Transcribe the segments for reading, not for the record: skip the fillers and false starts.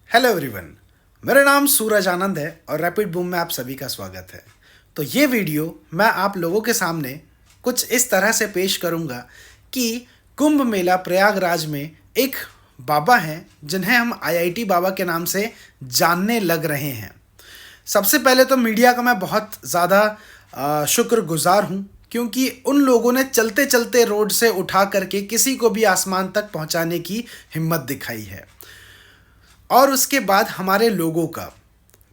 Hello everyone, मेरा नाम सूरज आनंद है और रैपिड बूम में आप सभी का स्वागत है। तो ये वीडियो मैं आप लोगों के सामने कुछ इस तरह से पेश करूँगा कि कुंभ मेला प्रयागराज में एक बाबा हैं जिन्हें हम आईआईटी बाबा के नाम से जानने लग रहे हैं। सबसे पहले तो मीडिया का मैं बहुत ज़्यादा शुक्रगुजार हूँ क्योंकि उन लोगों ने चलते चलते रोड से उठा करके किसी को भी आसमान तक पहुँचाने की हिम्मत दिखाई है। और उसके बाद हमारे लोगों का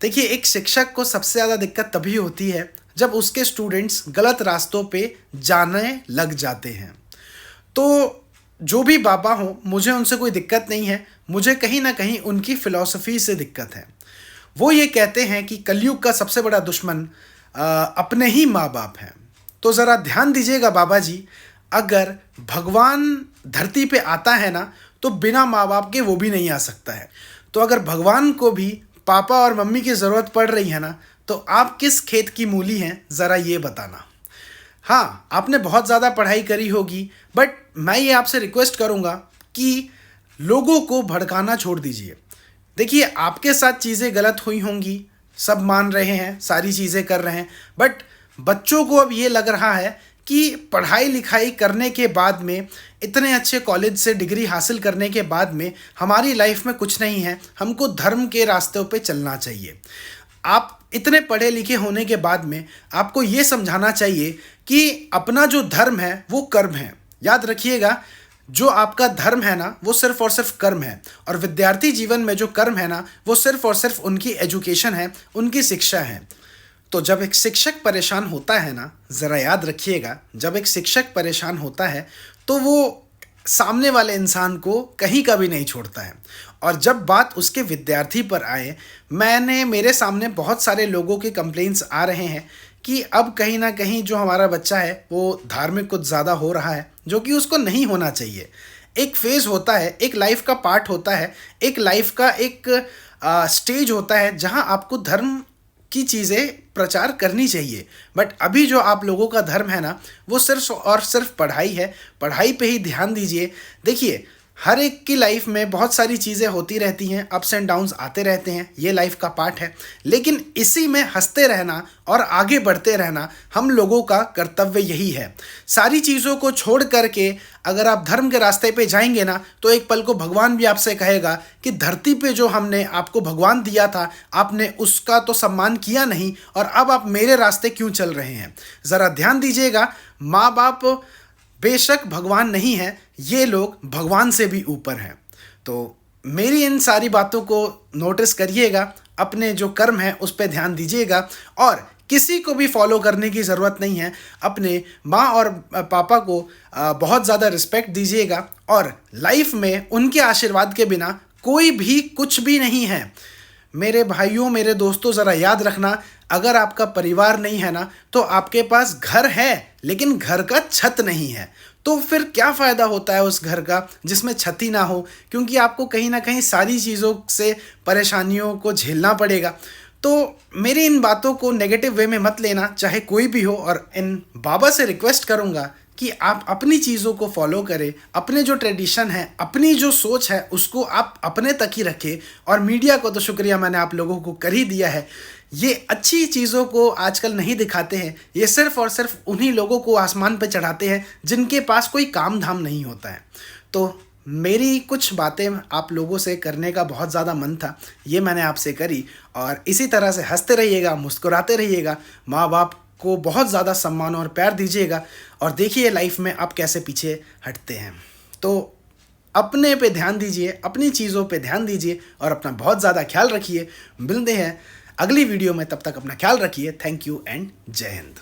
देखिए, एक शिक्षक को सबसे ज़्यादा दिक्कत तभी होती है जब उसके स्टूडेंट्स गलत रास्तों पे जाने लग जाते हैं। तो जो भी बाबा हों, मुझे उनसे कोई दिक्कत नहीं है, मुझे कहीं ना कहीं उनकी फ़िलॉसफी से दिक्कत है। वो ये कहते हैं कि कलयुग का सबसे बड़ा दुश्मन अपने ही माँ बाप हैं। तो ज़रा ध्यान दीजिएगा बाबा जी, अगर भगवान धरती पे आता है ना तो बिना माँ बाप के वो भी नहीं आ सकता है। तो अगर भगवान को भी पापा और मम्मी की ज़रूरत पड़ रही है ना, तो आप किस खेत की मूली हैं, ज़रा ये बताना। हाँ, आपने बहुत ज़्यादा पढ़ाई करी होगी, बट मैं ये आपसे रिक्वेस्ट करूँगा कि लोगों को भड़काना छोड़ दीजिए। देखिए, आपके साथ चीज़ें गलत हुई होंगी, सब मान रहे हैं, सारी चीज़ें कर रहे हैं, बट बच्चों को अब ये लग रहा है कि पढ़ाई लिखाई करने के बाद में, इतने अच्छे कॉलेज से डिग्री हासिल करने के बाद में हमारी लाइफ में कुछ नहीं है, हमको धर्म के रास्तों पे चलना चाहिए। आप इतने पढ़े लिखे होने के बाद में आपको ये समझाना चाहिए कि अपना जो धर्म है वो कर्म है। याद रखिएगा, जो आपका धर्म है ना वो सिर्फ और सिर्फ कर्म है, और विद्यार्थी जीवन में जो कर्म है ना वो सिर्फ और सिर्फ उनकी एजुकेशन है, उनकी शिक्षा है। तो जब एक शिक्षक परेशान होता है ना, ज़रा याद रखिएगा, जब एक शिक्षक परेशान होता है तो वो सामने वाले इंसान को कहीं का भी नहीं छोड़ता है। और जब बात उसके विद्यार्थी पर आए, मेरे सामने बहुत सारे लोगों के कंप्लेंट्स आ रहे हैं कि अब कहीं ना कहीं जो हमारा बच्चा है वो धार्मिक कुछ ज़्यादा हो रहा है, जो कि उसको नहीं होना चाहिए। एक फेज़ होता है, एक लाइफ का पार्ट होता है, एक लाइफ का एक स्टेज होता है जहाँ आपको धर्म की चीज़ें प्रचार करनी चाहिए। बट अभी जो आप लोगों का धर्म है ना वो सिर्फ और सिर्फ पढ़ाई है। पढ़ाई पे ही ध्यान दीजिए। देखिए, हर एक की लाइफ में बहुत सारी चीज़ें होती रहती हैं, अप्स एंड डाउन्स आते रहते हैं, ये लाइफ का पार्ट है। लेकिन इसी में हंसते रहना और आगे बढ़ते रहना हम लोगों का कर्तव्य यही है। सारी चीज़ों को छोड़ करके अगर आप धर्म के रास्ते पे जाएंगे ना तो एक पल को भगवान भी आपसे कहेगा कि धरती पे जो हमने आपको भगवान दिया था, आपने उसका तो सम्मान किया नहीं, और अब आप मेरे रास्ते क्यों चल रहे हैं। ज़रा ध्यान दीजिएगा, माँ बाप बेशक भगवान नहीं है, ये लोग भगवान से भी ऊपर हैं। तो मेरी इन सारी बातों को नोटिस करिएगा, अपने जो कर्म है उस पर ध्यान दीजिएगा, और किसी को भी फॉलो करने की ज़रूरत नहीं है। अपने माँ और पापा को बहुत ज़्यादा रिस्पेक्ट दीजिएगा, और लाइफ में उनके आशीर्वाद के बिना कोई भी कुछ भी नहीं है। मेरे भाइयों, मेरे दोस्तों, ज़रा याद रखना, अगर आपका परिवार नहीं है ना तो आपके पास घर है लेकिन घर का छत नहीं है। तो फिर क्या फ़ायदा होता है उस घर का जिसमें छत ही ना हो, क्योंकि आपको कहीं ना कहीं सारी चीज़ों से परेशानियों को झेलना पड़ेगा। तो मेरी इन बातों को नेगेटिव वे में मत लेना, चाहे कोई भी हो। और इन बाबा से रिक्वेस्ट करूँगा कि आप अपनी चीज़ों को फॉलो करें, अपने जो ट्रेडिशन है, अपनी जो सोच है उसको आप अपने तक ही रखें। और मीडिया को तो शुक्रिया, मैंने आप लोगों को कर ही दिया है। ये अच्छी चीज़ों को आजकल नहीं दिखाते हैं, ये सिर्फ और सिर्फ उन्हीं लोगों को आसमान पर चढ़ाते हैं जिनके पास कोई काम धाम नहीं होता है। तो मेरी कुछ बातें आप लोगों से करने का बहुत ज़्यादा मन था, ये मैंने आपसे करी। और इसी तरह से हंसते रहिएगा, मुस्कुराते रहिएगा, माँ बाप को बहुत ज़्यादा सम्मान और प्यार दीजिएगा, और देखिए लाइफ में आप कैसे पीछे हटते हैं। तो अपने पे ध्यान दीजिए, अपनी चीज़ों पे ध्यान दीजिए, और अपना बहुत ज़्यादा ख्याल रखिए। मिलते हैं अगली वीडियो में, तब तक अपना ख्याल रखिए। थैंक यू एंड जय हिंद।